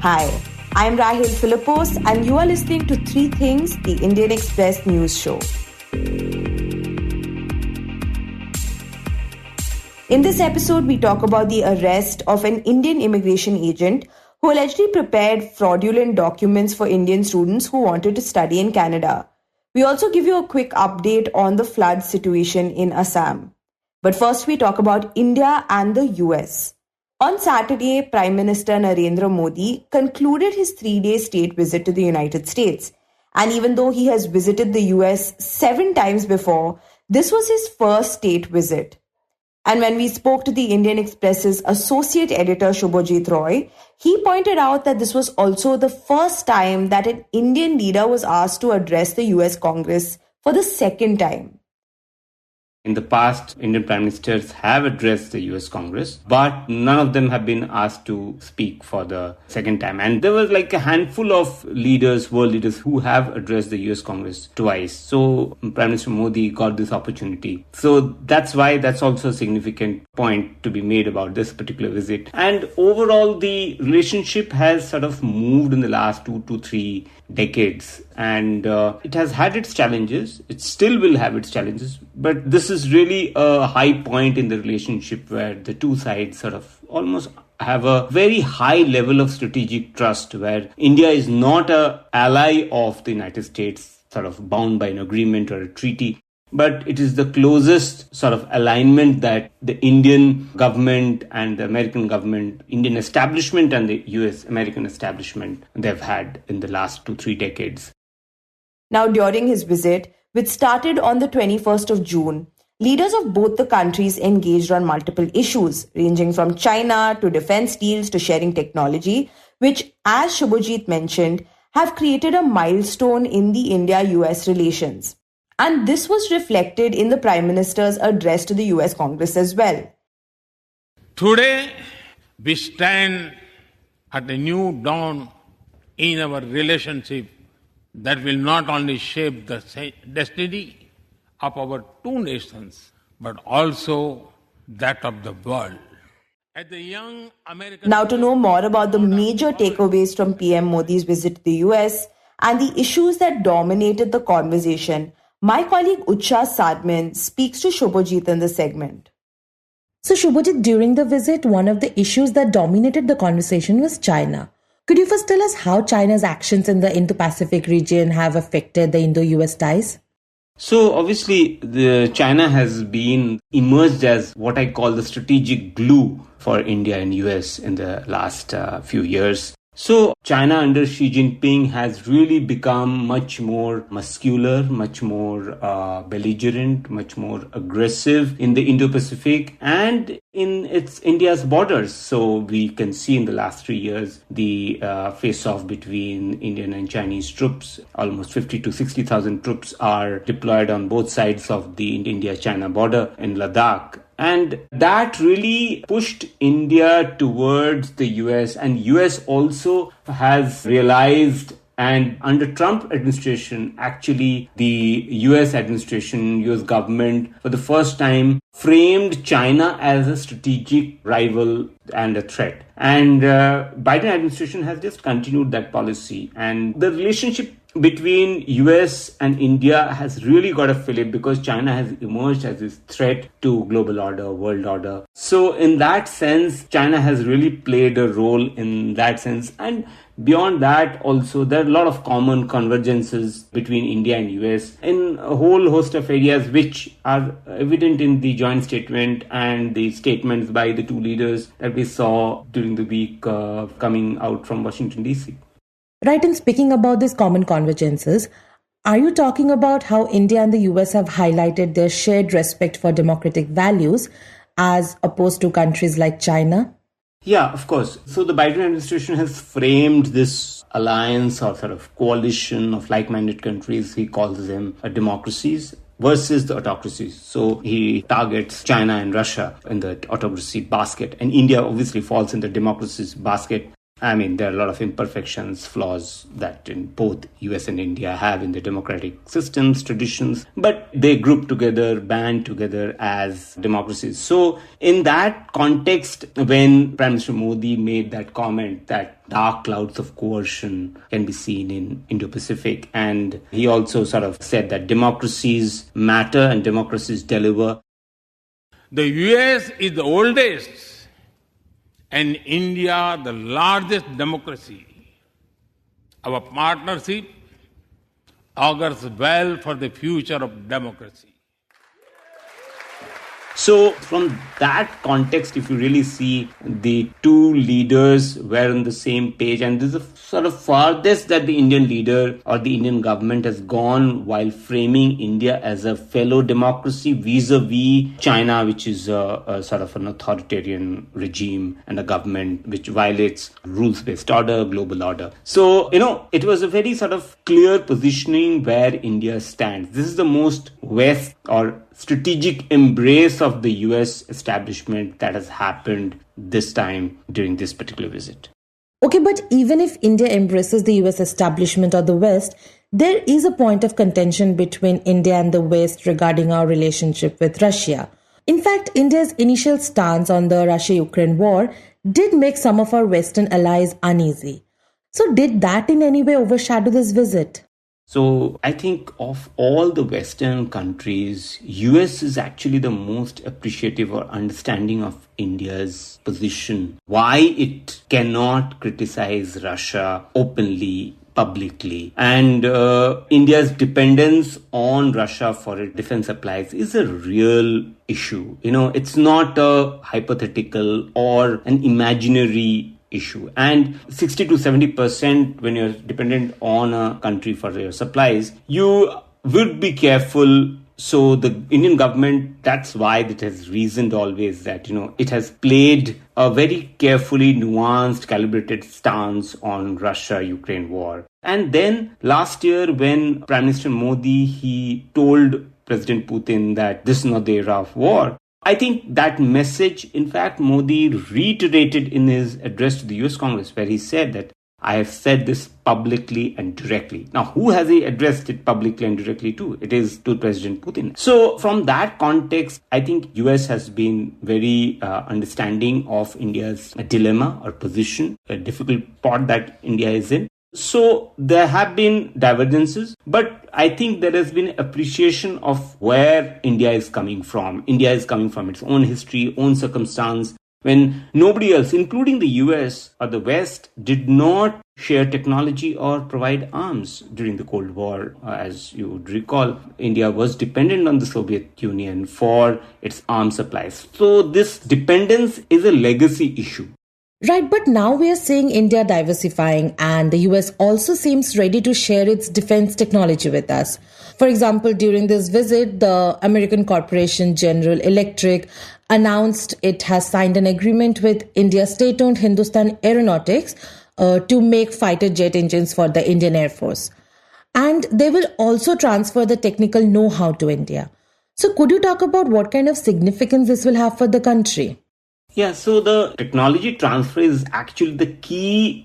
Hi, I'm Rahel Philipose and you are listening to Three Things, the Indian Express news show. In this episode, we talk about the arrest of an Indian immigration agent who allegedly prepared fraudulent documents for Indian students who wanted to study in Canada. We also give you a quick update on the flood situation in Assam. But first, we talk about India and the US. On Saturday, Prime Minister Narendra Modi concluded his 3-day state visit to the United States. And even though he has visited the US 7 times before, this was his first state visit. And when we spoke to the Indian Express's associate editor Shubhajit, he pointed out that this was also the first time that an Indian leader was asked to address the US Congress for the second time. In the past, Indian Prime Ministers have addressed the US Congress, but none of them have been asked to speak for the second time. And there was like a handful of leaders, world leaders, who have addressed the US Congress twice. So Prime Minister Modi got this opportunity. So that's why that's also a significant point to be made about this particular visit. And overall, the relationship has sort of moved in the last 2 to 3 decades, and it has had its challenges. It still will have its challenges, but this is really a high point in the relationship where the two sides sort of almost have a very high level of strategic trust, where India is not an ally of the United States, sort of bound by an agreement or a treaty, but it is the closest sort of alignment that the Indian government and the American government, Indian establishment and the US-American establishment, they've had in the last 2-3 decades. Now, during his visit, which started on the 21st of June, leaders of both the countries engaged on multiple issues, ranging from China to defense deals to sharing technology, which, as Shubhajit mentioned, have created a milestone in the India-US relations. And this was reflected in the Prime Minister's address to the US Congress as well. Today, we stand at a new dawn in our relationship that will not only shape the destiny of our two nations, but also that of the world. Now, to know more about the major takeaways from PM Modi's visit to the US and the issues that dominated the conversation, my colleague Utsa Sarmin speaks to Shubhajit in the segment. So Shubhajit, during the visit, one of the issues that dominated the conversation was China. Could you first tell us how China's actions in the Indo-Pacific region have affected the Indo-US ties? So obviously, China has been emerged as what I call the strategic glue for India and US in the last few years. So China under Xi Jinping has really become much more muscular, much more belligerent, much more aggressive in the Indo-Pacific and in India's borders. So we can see in the last 3 years the face-off between Indian and Chinese troops. Almost 50 to 60,000 troops are deployed on both sides of the India-China border in Ladakh. And that really pushed India towards the US, and US also has realized, and under Trump administration, actually the US administration, US government for the first time framed China as a strategic rival and a threat. And Biden administration has just continued that policy, and the relationship between US and India has really got a fillip because China has emerged as this threat to global order, world order. So in that sense, China has really played a role in that sense. And beyond that, also, there are a lot of common convergences between India and US in a whole host of areas which are evident in the joint statement and the statements by the two leaders that we saw during the week coming out from Washington, D.C. Right, and speaking about these common convergences, are you talking about how India and the US have highlighted their shared respect for democratic values as opposed to countries like China? Yeah, of course. So the Biden administration has framed this alliance or sort of coalition of like-minded countries, he calls them democracies, versus the autocracies. So he targets China and Russia in the autocracy basket, and India obviously falls in the democracies basket. I mean, there are a lot of imperfections, flaws that in both US and India have in their democratic systems, traditions, but they group together, band together as democracies. So in that context, when Prime Minister Modi made that comment that dark clouds of coercion can be seen in Indo-Pacific, and he also sort of said that democracies matter and democracies deliver. The US is the oldest and India the largest democracy. Our partnership augurs well for the future of democracy. So from that context, if you really see, the two leaders were on the same page, and this is the sort of farthest that the Indian leader or the Indian government has gone while framing India as a fellow democracy vis-a-vis China, which is a sort of an authoritarian regime and a government which violates rules-based order, global order. So, it was a very sort of clear positioning where India stands. This is the most West or strategic embrace of the US establishment that has happened this time during this particular visit. Okay, but even if India embraces the US establishment or the West, there is a point of contention between India and the West regarding our relationship with Russia. In fact, India's initial stance on the Russia-Ukraine war did make some of our Western allies uneasy. So did that in any way overshadow this visit? So I think of all the Western countries, US is actually the most appreciative or understanding of India's position, why it cannot criticize Russia openly, publicly. And India's dependence on Russia for its defense supplies is a real issue. It's not a hypothetical or an imaginary issue. And 60 to 70% when you're dependent on a country for your supplies, you would be careful. So the Indian government, that's why it has reasoned always that, it has played a very carefully nuanced, calibrated stance on Russia-Ukraine war. And then last year when Prime Minister Modi, he told President Putin that this is not the era of war, I think that message, in fact, Modi reiterated in his address to the US Congress, where he said that I have said this publicly and directly. Now, who has he addressed it publicly and directly to? It is to President Putin. So from that context, I think US has been very understanding of India's dilemma or position, a difficult spot that India is in. So there have been divergences, but I think there has been appreciation of where India is coming from. India is coming from its own history, own circumstance, when nobody else, including the US or the West, did not share technology or provide arms during the Cold War. As you would recall, India was dependent on the Soviet Union for its arms supplies. So this dependence is a legacy issue. Right, but now we are seeing India diversifying and the US also seems ready to share its defense technology with us. For example, during this visit, the American corporation General Electric announced it has signed an agreement with India's state-owned Hindustan Aeronautics to make fighter jet engines for the Indian Air Force. And they will also transfer the technical know-how to India. So could you talk about what kind of significance this will have for the country? Yeah, so the technology transfer is actually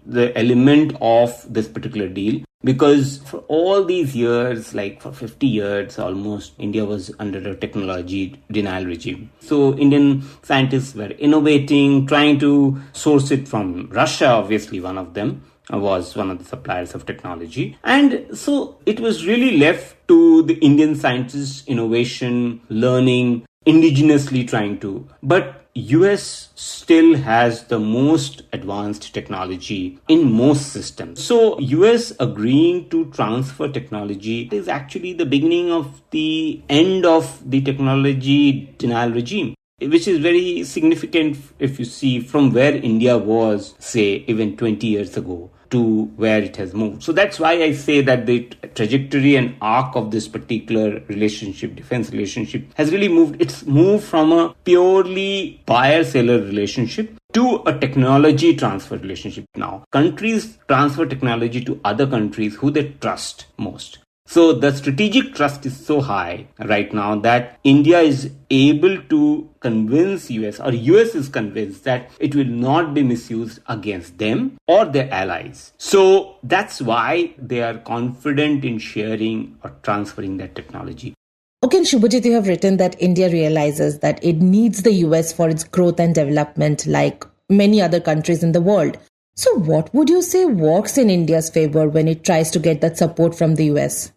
the element of this particular deal, because for all these years, like for 50 years almost, India was under a technology denial regime. So Indian scientists were innovating, trying to source it from Russia, obviously one of them was one of the suppliers of technology. And so it was really left to the Indian scientists, innovation, learning, indigenously trying to. But US still has the most advanced technology in most systems. So US agreeing to transfer technology is actually the beginning of the end of the technology denial regime, which is very significant if you see from where India was, say, even 20 years ago to where it has moved. So that's why I say that the trajectory and arc of this particular relationship, defense relationship, has really moved. It's moved from a purely buyer-seller relationship to a technology transfer relationship now. Countries transfer technology to other countries who they trust most. So the strategic trust is so high right now that India is able to convince US, or US is convinced that it will not be misused against them or their allies. So that's why they are confident in sharing or transferring that technology. Okay, and Shubhajit, you have written that India realizes that it needs the US for its growth and development like many other countries in the world. So what would you say works in India's favor when it tries to get that support from the US?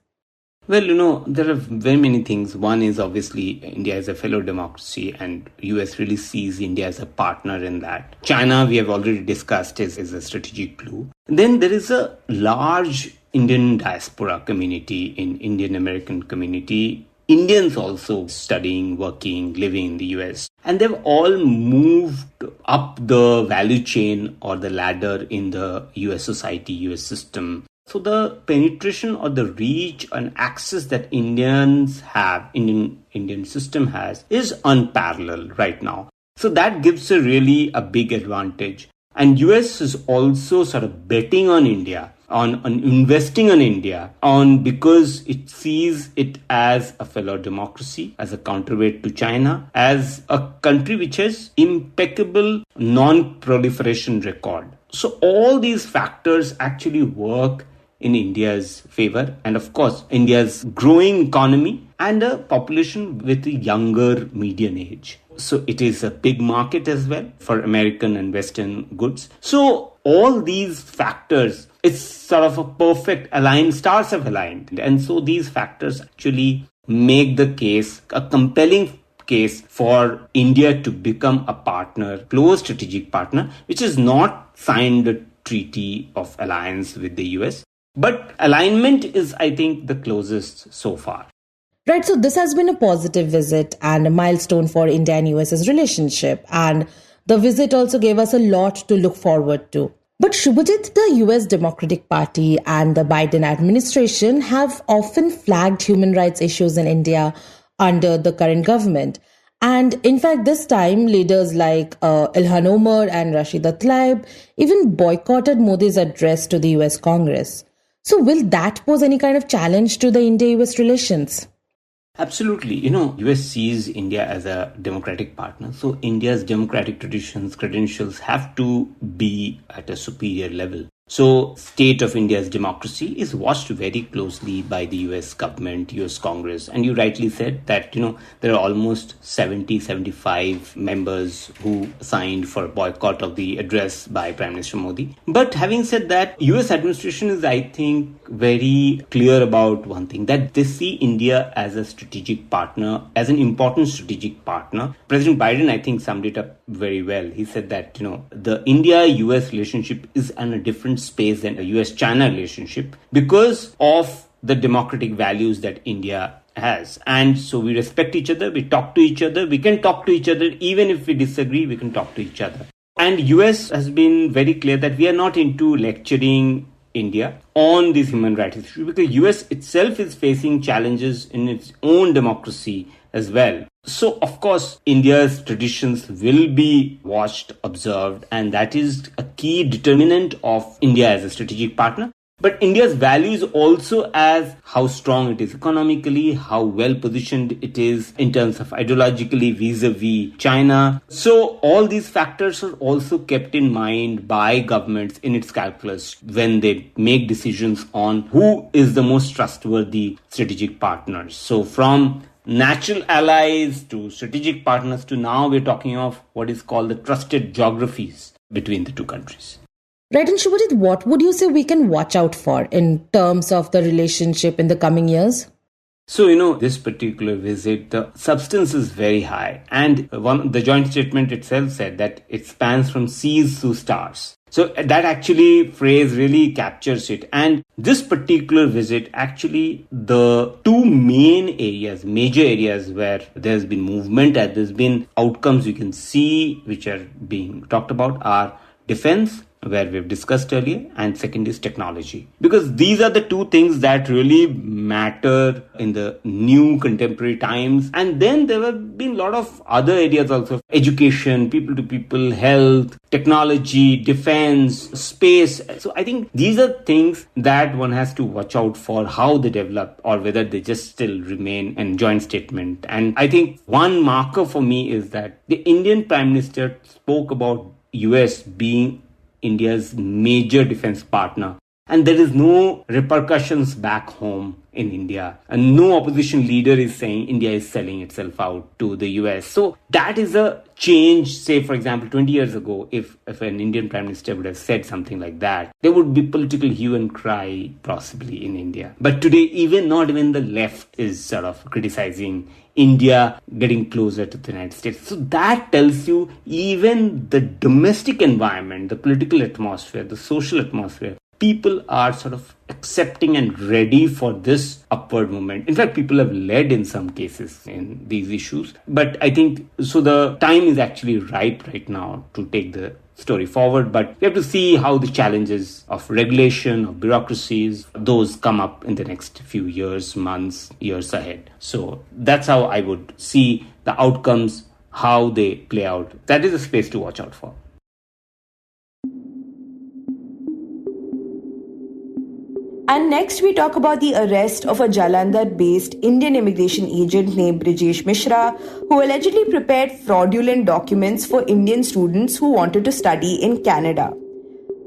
Well, there are very many things. One is obviously India is a fellow democracy and US really sees India as a partner in that. China, we have already discussed, is a strategic clue. Then there is a large Indian diaspora community, in Indian American community. Indians also studying, working, living in the US. And they've all moved up the value chain or the ladder in the US society, US system. So the penetration or the reach and access that Indians have, Indian system has, is unparalleled right now. So that gives a big advantage. And US is also sort of betting on India, on investing on India, because it sees it as a fellow democracy, as a counterweight to China, as a country which has impeccable non-proliferation record. So all these factors actually work in India's favor. And of course, India's growing economy and a population with a younger median age. So it is a big market as well for American and Western goods. So all these factors, it's sort of a perfect aligned, stars have aligned. And so these factors actually make the case, a compelling case for India to become a partner, close strategic partner, which has not signed a treaty of alliance with the US. But alignment is, I think, the closest so far. Right, so this has been a positive visit and a milestone for India and US's relationship. And the visit also gave us a lot to look forward to. But Shubhajit, the US Democratic Party and the Biden administration have often flagged human rights issues in India under the current government. And in fact, this time, leaders like Ilhan Omar and Rashida Tlaib even boycotted Modi's address to the US Congress. So will that pose any kind of challenge to the India-US relations? Absolutely. US sees India as a democratic partner. So India's democratic traditions, credentials have to be at a superior level. So state of India's democracy is watched very closely by the US government, US Congress. And you rightly said that, there are almost 75 members who signed for boycott of the address by Prime Minister Modi. But having said that, US administration is, I think, very clear about one thing, that they see India as a strategic partner, as an important strategic partner. President Biden, I think, summed it up very well. He said that, the India-US relationship is in a different space than a US-China relationship because of the democratic values that India has. And so we respect each other, we talk to each other, we can talk to each other, even if we disagree, we can talk to each other. And US has been very clear that we are not into lecturing India on these human rights issues because US itself is facing challenges in its own democracy as well. So, of course, India's traditions will be watched, observed, and that is a key determinant of India as a strategic partner. But India's values also as how strong it is economically, how well positioned it is in terms of ideologically vis-a-vis China. So all these factors are also kept in mind by governments in its calculus when they make decisions on who is the most trustworthy strategic partners. So from natural allies to strategic partners to now we're talking of what is called the trusted geographies between the two countries. Right, and Shubhajit, what would you say we can watch out for in terms of the relationship in the coming years? So, this particular visit, the substance is very high. And the joint statement itself said that it spans from seas to stars. So that actually phrase really captures it. And this particular visit, actually, the two major areas where there's been movement and there's been outcomes you can see which are being talked about are defense where we've discussed earlier, and second is technology. Because these are the two things that really matter in the new contemporary times. And then there have been a lot of other areas also: education, people to people, health, technology, defense, space. So I think these are things that one has to watch out for how they develop, or whether they just still remain a joint statement. And I think one marker for me is that the Indian Prime Minister spoke about US being India's major defense partner, and there is no repercussions back home in India, and no opposition leader is saying India is selling itself out to the US. So that is a change. Say, for example, 20 years ago, if an Indian Prime Minister would have said something like that, there would be political hue and cry possibly in India. But today, not even the left is sort of criticizing India getting closer to the United States. So that tells you even the domestic environment, the political atmosphere, the social atmosphere, people are sort of accepting and ready for this upward movement. In fact, people have led in some cases in these issues. But I think, so the time is actually ripe right now to take the story forward. But we have to see how the challenges of regulation, of bureaucracies, those come up in the next few years, months, years ahead. So that's how I would see the outcomes, how they play out. That is a space to watch out for. And next we talk about the arrest of a Jalandhar-based Indian immigration agent named Brijesh Mishra, who allegedly prepared fraudulent documents for Indian students who wanted to study in Canada.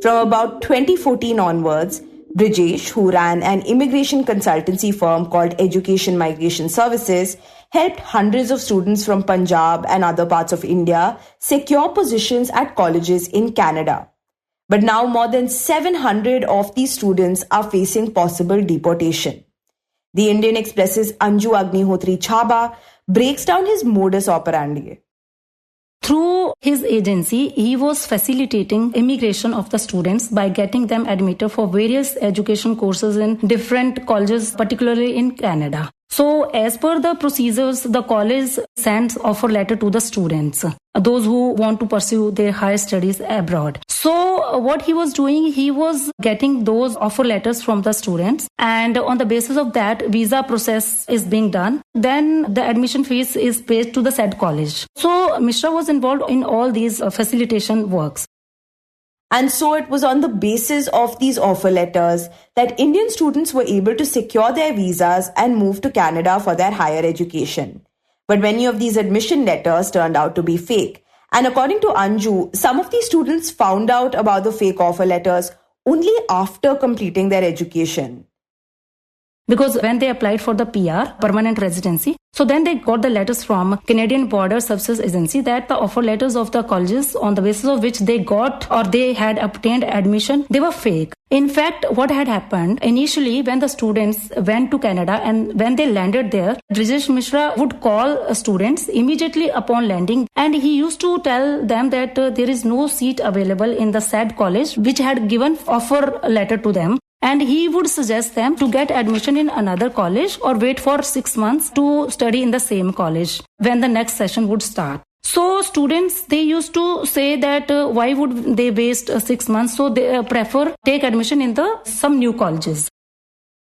From about 2014 onwards, Brijesh, who ran an immigration consultancy firm called Education Migration Services, helped hundreds of students from Punjab and other parts of India secure positions at colleges in Canada. But now more than 700 of these students are facing possible deportation. The Indian Express's Anju Agnihotri Chaba breaks down his modus operandi. Through his agency, he was facilitating immigration of the students by getting them admitted for various education courses in different colleges, particularly in Canada. So, as per the procedures, the college sends offer letter to the students, those who want to pursue their higher studies abroad. So, what he was doing, he was getting those offer letters from the students, and on the basis of that, visa process is being done. Then the admission fees is paid to the said college. So, Mishra was involved in all these facilitation works. And so it was on the basis of these offer letters that Indian students were able to secure their visas and move to Canada for their higher education. But many of these admission letters turned out to be fake. And according to Anju, some of these students found out about the fake offer letters only after completing their education. Because when they applied for the PR, permanent residency, so then they got the letters from Canadian Border Services Agency that the offer letters of the colleges on the basis of which they got or they had obtained admission, they were fake. In fact, what had happened initially when the students went to Canada and when they landed there, Brijesh Mishra would call students immediately upon landing, and he used to tell them that there is no seat available in the said college which had given offer letter to them. And he would suggest them to get admission in another college or wait for 6 months to study in the same college when the next session would start. So students, they used to say that why would they waste 6 months? So they prefer take admission in some new colleges.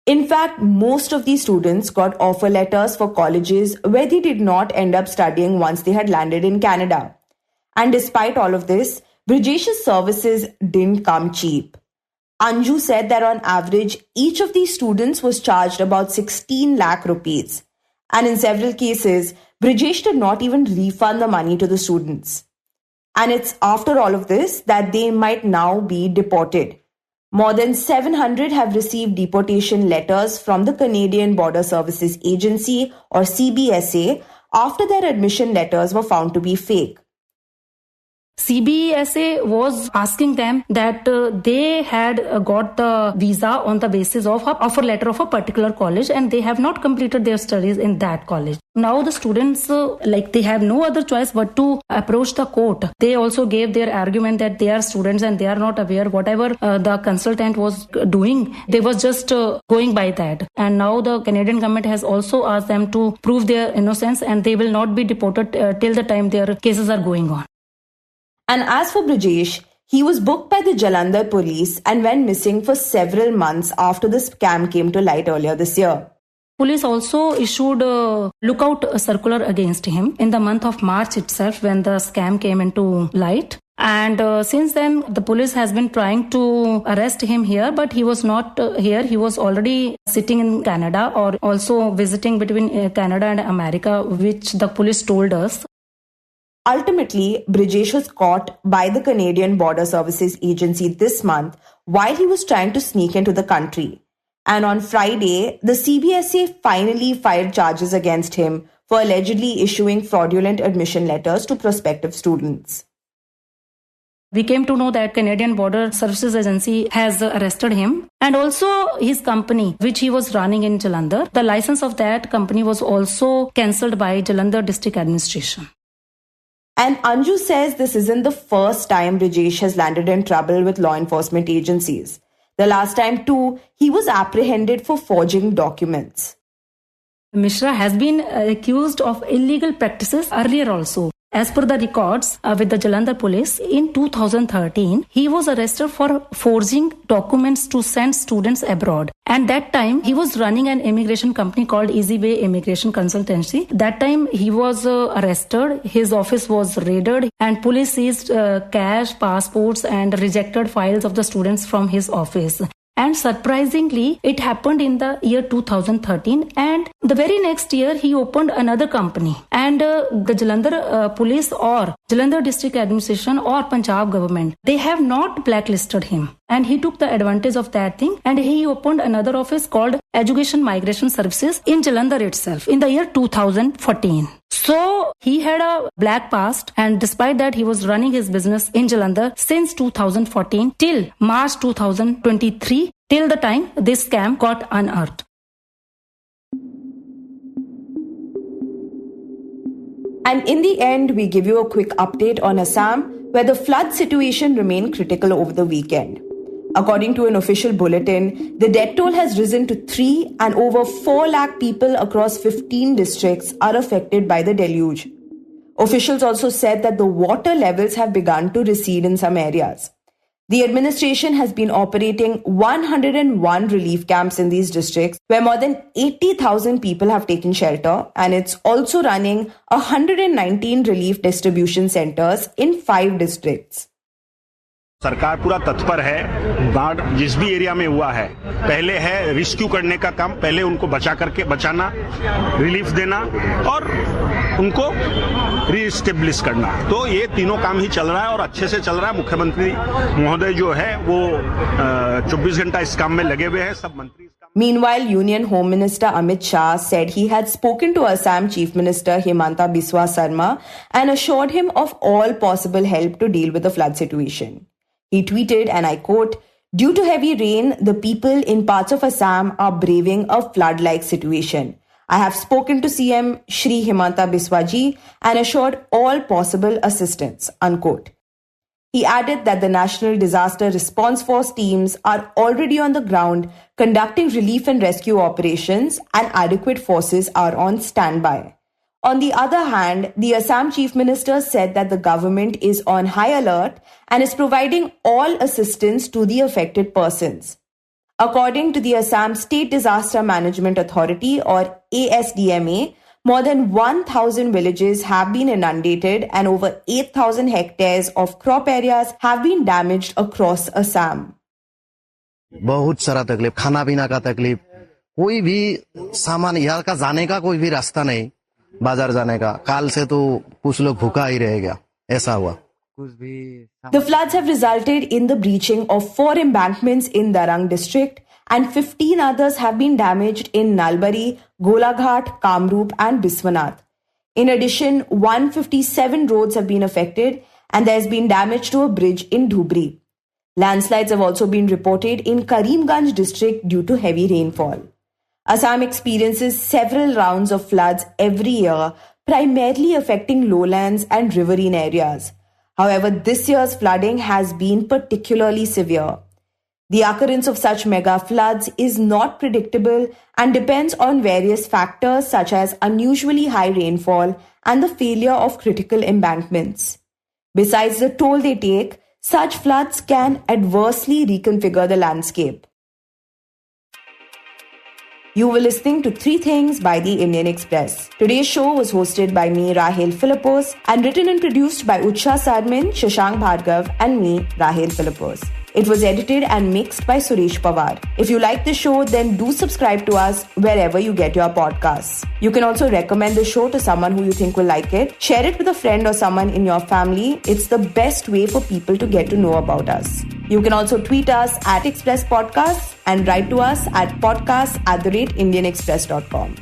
In fact, most of these students got offer letters for colleges where they did not end up studying once they had landed in Canada. And despite all of this, Brijesh's services didn't come cheap. Anju said that on average, each of these students was charged about 16 lakh rupees. And in several cases, Brijesh did not even refund the money to the students. And it's after all of this that they might now be deported. More than 700 have received deportation letters from the Canadian Border Services Agency or CBSA after their admission letters were found to be fake. CBSA was asking them that they had got the visa on the basis of an offer letter of a particular college and they have not completed their studies in that college. Now the students, they have no other choice but to approach the court. They also gave their argument that they are students and they are not aware whatever the consultant was doing. They was just going by that. And now the Canadian government has also asked them to prove their innocence and they will not be deported till the time their cases are going on. And as for Brijesh, He was booked by the Jalandhar police and went missing for several months after the scam came to light earlier this year. Police also issued a lookout circular against him in the month of March itself when the scam came into light. And since then, the police has been trying to arrest him here, but he was not here. He was already sitting in Canada or also visiting between Canada and America, which the police told us. Ultimately, Brijesh was caught by the Canadian Border Services Agency this month while he was trying to sneak into the country. And on Friday, the CBSA finally filed charges against him for allegedly issuing fraudulent admission letters to prospective students. We came to know that Canadian Border Services Agency has arrested him and also his company, which he was running in Jalandhar. The license of that company was also cancelled by Jalandhar District Administration. And Anju says this isn't the first time Brijesh has landed in trouble with law enforcement agencies. The last time too, he was apprehended for forging documents. Mishra has been accused of illegal practices earlier also. As per the records with the Jalandhar police, in 2013, he was arrested for forging documents to send students abroad. And that time, he was running an immigration company called Easy Way Immigration Consultancy. That time, he was arrested. His office was raided and police seized cash, passports and rejected files of the students from his office. And surprisingly, it happened in the year 2013. And the very next year, he opened another company. And the Jalandhar police or Jalandhar district administration or Punjab government, they have not blacklisted him. And he took the advantage of that thing. And he opened another office called Education Migration Services in Jalandhar itself in the year 2014. So he had a black past, and despite that, he was running his business in Jalandhar since 2014 till March 2023, till the time this scam got unearthed. And in the end, we give you a quick update on Assam, where the flood situation remained critical over the weekend. According to an official bulletin, the death toll has risen to 3 and over 4 lakh people across 15 districts are affected by the deluge. Officials also said that the water levels have begun to recede in some areas. The administration has been operating 101 relief camps in these districts where more than 80,000 people have taken shelter, and it's also running 119 relief distribution centers in 5 districts. सरकार पूरा तत्पर है। बाढ़ जिस भी area में हुआ है, पहले है रेस्क्यू करने का काम, पहले उनको बचाना, रिलीफ देना और उनको रीएस्टेब्लिश करना। तो ये तीनों काम ही चल रहा है और अच्छे से चल रहा है। मुख्यमंत्री महोदय जो है वो 24 घंटा इस काम में लगे हुए हैं, सब मंत्री। Meanwhile, Union Home Minister Amit Shah said he had spoken to Assam Chief Minister Himanta Biswa Sarma and assured him of all possible help to deal with the flood situation. He tweeted, and I quote, "Due to heavy rain, the people in parts of Assam are braving a flood-like situation. I have spoken to CM Shri Himanta Biswa ji and assured all possible assistance," unquote. He added that the National Disaster Response Force teams are already on the ground conducting relief and rescue operations, and adequate forces are on standby. On the other hand, the Assam Chief Minister said that the government is on high alert and is providing all assistance to the affected persons. According to the Assam State Disaster Management Authority or ASDMA, more than 1,000 villages have been inundated and over 8,000 hectares of crop areas have been damaged across Assam. बहुत सारा तकलीफ, खाना पीना का तकलीफ, कोई भी सामान यहाँ का जाने का कोई भी रास्ता नहीं, बाजार जाने का। काल से तो कुछ लोग भूखा ही रहेगा, ऐसा हुआ। The floods have resulted in the breaching of 4 embankments in Darang district, and 15 others have been damaged in Nalbari, Golaghat, Kamrup and Biswanath. In addition, 157 roads have been affected and there has been damage to a bridge in Dhubri. Landslides have also been reported in Karimganj district due to heavy rainfall. Assam experiences several rounds of floods every year, primarily affecting lowlands and riverine areas. However, this year's flooding has been particularly severe. The occurrence of such mega floods is not predictable and depends on various factors such as unusually high rainfall and the failure of critical embankments. Besides the toll they take, such floods can adversely reconfigure the landscape. You were listening to 3 Things by the Indian Express. Today's show was hosted by me, Rahel Philipose, and written and produced by Utsa, Sarmin, Shashank, Bhargava, and me, Rahel Philipose. It was edited and mixed by Suresh Pawar. If you like the show, then do subscribe to us wherever you get your podcasts. You can also recommend the show to someone who you think will like it. Share it with a friend or someone in your family. It's the best way for people to get to know about us. You can also tweet us at Express Podcasts and write to us at podcasts@indianexpress.com.